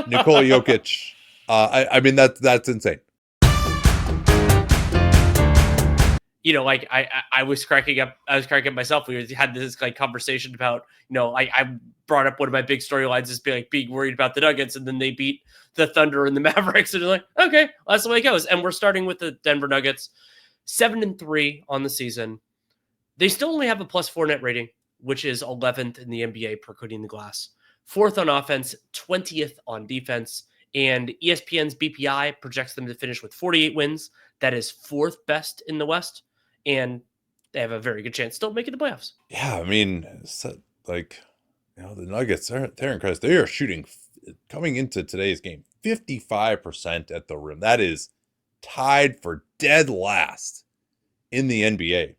Nikola Jokic. I mean, that's insane. Like I was cracking up. I was cracking up myself. We had this like conversation about, I brought up one of my big storylines as being worried about the Nuggets, and then they beat the Thunder and the Mavericks, and you're like, okay, that's the way it goes. And we're starting with the Denver Nuggets, 7-3 on the season. They still only have a +4 net rating, which is 11th in the NBA per cutting the glass, 4th on offense, 20th on defense, and ESPN's BPI projects them to finish with 48 wins. That is 4th best in the West, and they have a very good chance still making the playoffs. Yeah, I mean, the Nuggets, they're incredible. They are shooting, coming into today's game, 55% at the rim. That is tied for dead last in the NBA.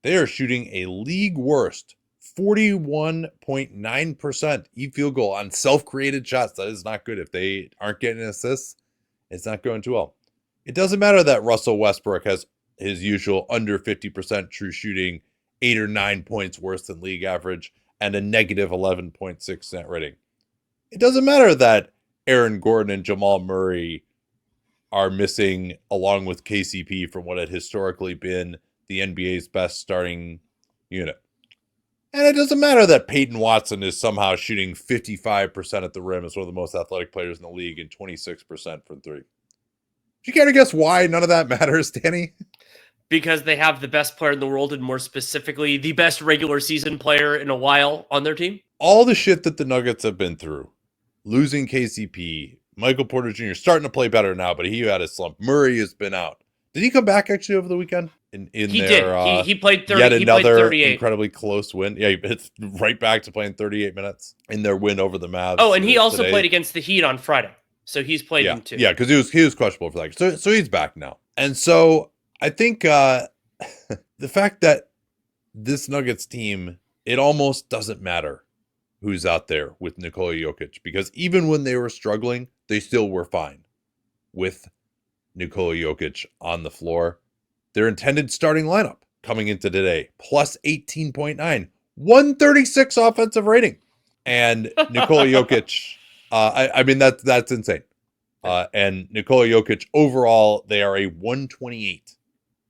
They are shooting a league worst 41.9% field goal on self-created shots. That is not good. If they aren't getting assists, it's not going too well. It doesn't matter that Russell Westbrook has his usual under 50% true shooting, 8 or 9 points worse than league average, and a negative 11.6 net rating. It doesn't matter that Aaron Gordon and Jamal Murray are missing, along with KCP, from what had historically been the NBA's best starting unit. And it doesn't matter that Peyton Watson is somehow shooting 55% at the rim as one of the most athletic players in the league and 26% from three. Do you care to guess why none of that matters, Danny? Because they have the best player in the world, and more specifically, the best regular season player in a while on their team. All the shit that the Nuggets have been through, losing KCP, Michael Porter Jr. starting to play better now, but he had a slump. Murray has been out. Did he come back actually over the weekend? He did. He played 30. Yet another played 38. incredibly close win. Yeah, it's right back to playing 38 minutes in their win over the Mavs. Oh, and he also played against the Heat on Friday, so he's played him too. Yeah, because he was questionable for that. So he's back now, and so I think the fact that this Nuggets team, it almost doesn't matter who's out there with Nikola Jokic, because even when they were struggling, they still were fine with Nikola Jokic on the floor. Their intended starting lineup coming into today, plus 18.9, 136 offensive rating. And Nikola Jokic, I mean, that's insane. And Nikola Jokic, overall, they are a 128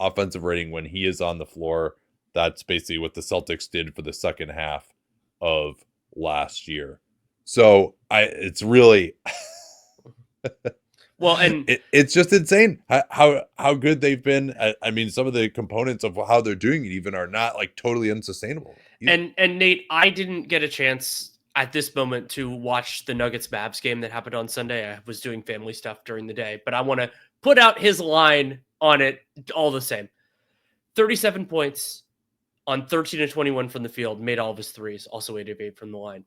offensive rating when he is on the floor. That's basically what the Celtics did for the second half of last year. So it's really... Well, and it's just insane how good they've been. I mean, some of the components of how they're doing it even are not like totally unsustainable. And Nate, I didn't get a chance at this moment to watch the Nuggets Mavs game that happened on Sunday. I was doing family stuff during the day, but I want to put out his line on it all the same. 37 points on 13 of 21 from the field, made all of his threes, also 8 of 8 from the line.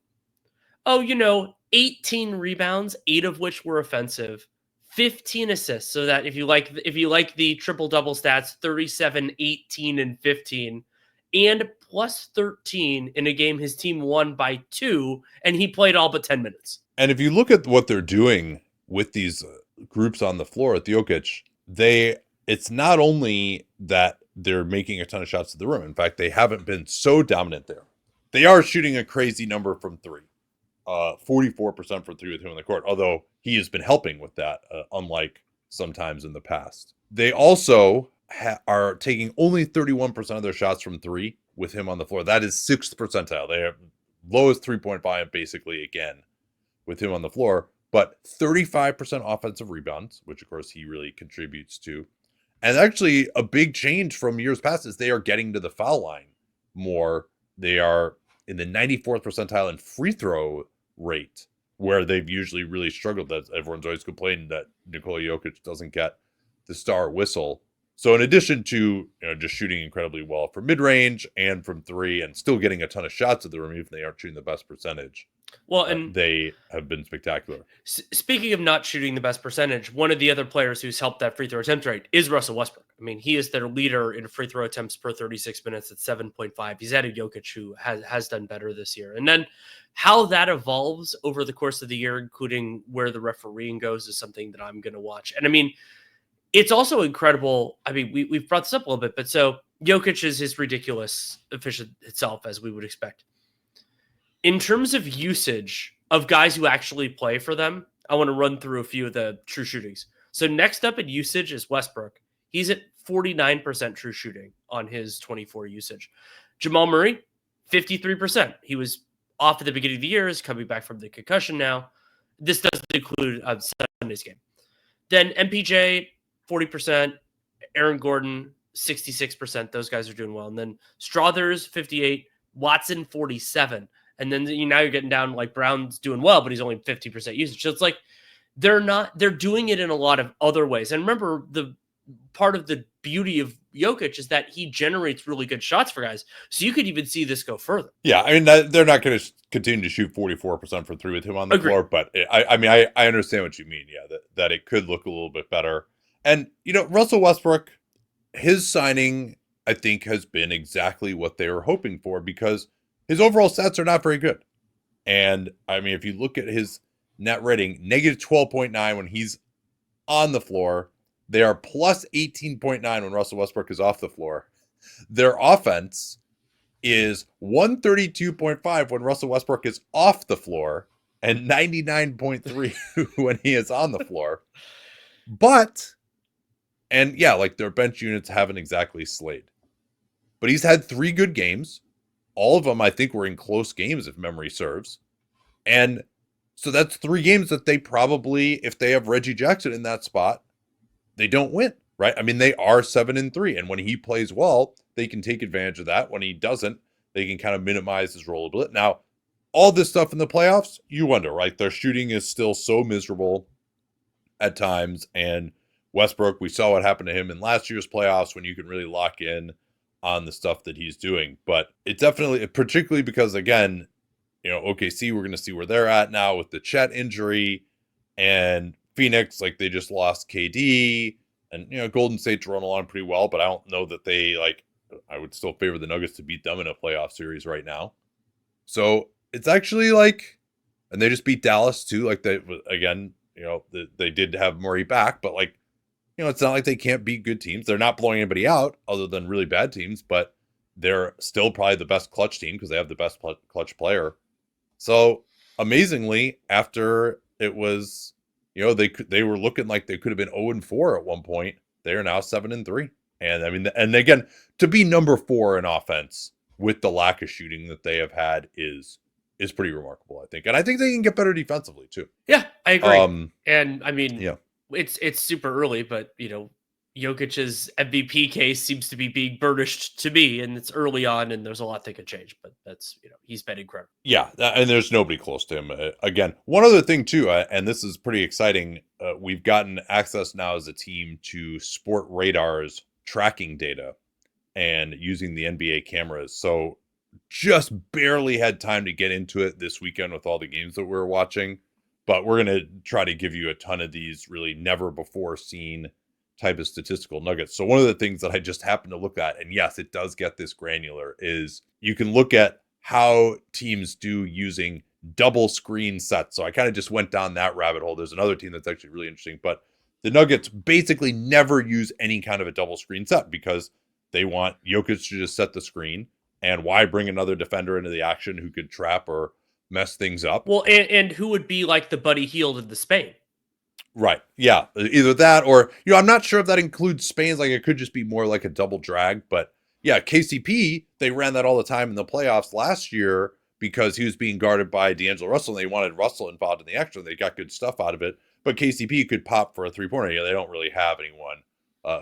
18 rebounds, 8 of which were offensive. 15 assists, so that if you like the triple-double stats, 37, 18, and 15, and plus 13 in a game his team won by 2, and he played all but 10 minutes. And if you look at what they're doing with these groups on the floor at the Jokic, it's not only that they're making a ton of shots to the rim. In fact, they haven't been so dominant there. They are shooting a crazy number from three. 44% from three with him on the court, although he has been helping with that, unlike sometimes in the past. They also are taking only 31% of their shots from three with him on the floor. That is 6th percentile. They have lowest three-point volume basically again with him on the floor, but 35% offensive rebounds, which of course he really contributes to. And actually a big change from years past is they are getting to the foul line more. They are in the 94th percentile in free throw rate, where they've usually really struggled. That everyone's always complaining that Nikola Jokic doesn't get the star whistle. So in addition to just shooting incredibly well from mid-range and from three, and still getting a ton of shots at the rim, even if they aren't shooting the best percentage, well, and they have been spectacular. Speaking of not shooting the best percentage, one of the other players who's helped that free throw attempt rate is Russell Westbrook. I mean, he is their leader in free throw attempts per 36 minutes at 7.5. He's added Jokic, who has done better this year. And then how that evolves over the course of the year, including where the refereeing goes, is something that I'm going to watch. And I mean, it's also incredible. I mean, we've brought this up a little bit, but so Jokic is his ridiculous efficient itself, as we would expect. In terms of usage of guys who actually play for them, I want to run through a few of the true shootings. So next up in usage is Westbrook. He's at 49% true shooting on his 24 usage. Jamal Murray, 53%. He was off at the beginning of the year, is coming back from the concussion now. This doesn't include Sunday's game. Then MPJ, 40%. Aaron Gordon, 66%. Those guys are doing well. And then Strothers, 58. Watson, 47. And then now you're getting down like Brown's doing well, but he's only 50% usage. So it's like they're doing it in a lot of other ways. And remember, the part of the beauty of Jokic is that he generates really good shots for guys. So you could even see this go further. Yeah, I mean, they're not going to continue to shoot 44% from three with him on the floor, but I understand what you mean. Yeah, that it could look a little bit better. And, Russell Westbrook, his signing, I think, has been exactly what they were hoping for because his overall stats are not very good. And, I mean, if you look at his net rating, negative 12.9 when he's on the floor. They are plus 18.9 when Russell Westbrook is off the floor. Their offense is 132.5 when Russell Westbrook is off the floor and 99.3 when he is on the floor. Their bench units haven't exactly slayed. But he's had 3 good games. All of them, I think, were in close games, if memory serves. And so that's 3 games that they probably, if they have Reggie Jackson in that spot, they don't win, right? I mean, they are 7-3. And when he plays well, they can take advantage of that. When he doesn't, they can kind of minimize his role a bit. Now, all this stuff in the playoffs, you wonder, right? Their shooting is still so miserable at times. And Westbrook, we saw what happened to him in last year's playoffs when you can really lock in on the stuff that he's doing. But it definitely, particularly because, again, OKC, we're going to see where they're at now with the Chet injury, and Phoenix, like, they just lost KD, and, Golden State's run along pretty well, but I don't know that they, I would still favor the Nuggets to beat them in a playoff series right now. So it's actually and they just beat Dallas too. They did have Murray back, but it's not like they can't beat good teams. They're not blowing anybody out other than really bad teams, but they're still probably the best clutch team because they have the best clutch player. So amazingly, after it was, they were looking like they could have been 0-4 at one point. They are now 7-3. And I mean, and again, to be number 4 in offense with the lack of shooting that they have had is pretty remarkable, I think. And I think they can get better defensively too. Yeah, I agree. And I mean, yeah, it's super early, but Jokic's MVP case seems to be being burnished to me, and it's early on, and there's a lot that could change. But that's he's been incredible. Yeah, and there's nobody close to him. Again, one other thing too, and this is pretty exciting. We've gotten access now as a team to Sport Radar's tracking data and using the NBA cameras. So just barely had time to get into it this weekend with all the games that we're watching. But we're going to try to give you a ton of these really never before seen type of statistical nuggets. So one of the things that I just happened to look at, and yes, it does get this granular, is you can look at how teams do using double screen sets. So I kind of just went down that rabbit hole. There's another team that's actually really interesting, but the Nuggets basically never use any kind of a double screen set because they want Jokic to just set the screen. And why bring another defender into the action who could trap or mess things up? Well, and who would be like the Buddy Hield in the Spain? Right. Yeah. Either that or, I'm not sure if that includes Spain's. It could just be more like a double drag. But yeah, KCP, they ran that all the time in the playoffs last year because he was being guarded by D'Angelo Russell, and they wanted Russell involved in the action. They got good stuff out of it. But KCP could pop for a 3-pointer. They don't really have anyone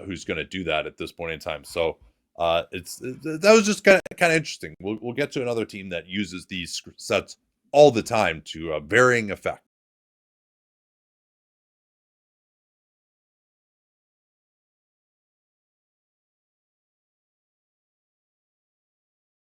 who's going to do that at this point in time. So that was just kind of interesting. We'll get to another team that uses these sets all the time to varying effect.